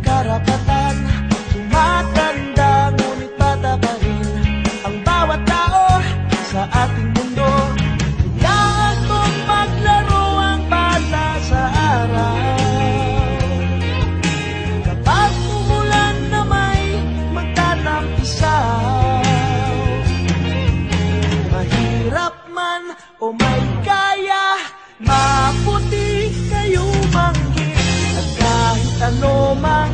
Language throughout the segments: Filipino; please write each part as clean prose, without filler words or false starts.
Karapatan, tumatanda ngunit bata pa rin ang bawat tao sa ating mundo. Kailangan mong maglaro ang bata sa araw. Kapag umulan na may magtatampisaw, mahirap man o may kaya, maputi kayo manggit. At kahit ano mang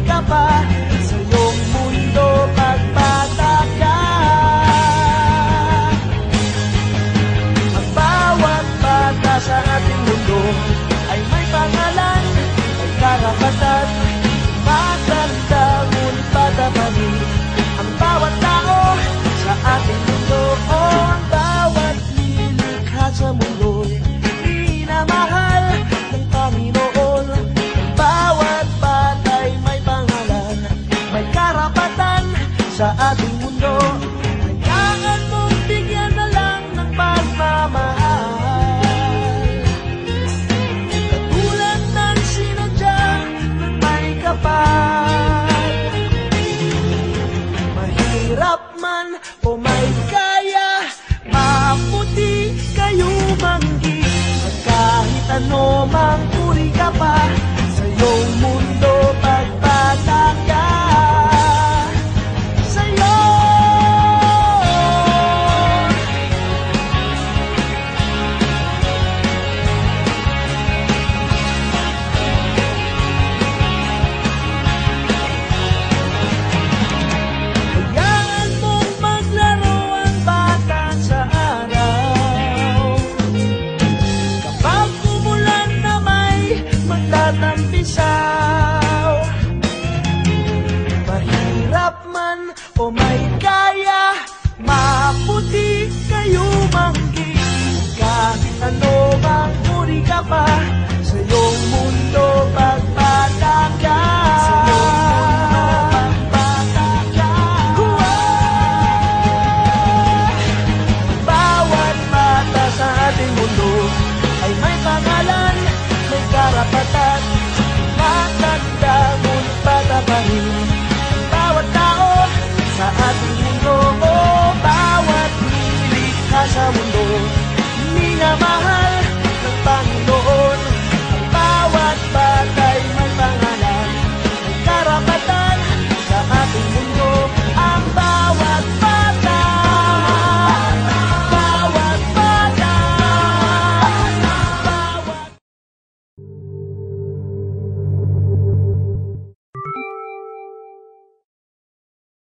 ka pa sa iyong mundo pagbata ka. Ang bawat bata sa ating mundo ay may pangalan, may karapatan, matanda ngunit bata pa rin ang bawat tao sa ating mundo. O ang bawat lilikha sa mundo'y minamahal ng Panginoon. Ang bawat bata'y may karapatan sa ating mundo. Kailangan mong bigyan na lang ng pagmamahal, katulad ng sinadya ng may kapal. Mahirap man o may kaya, maputi kayo manggit. At kahit ano mang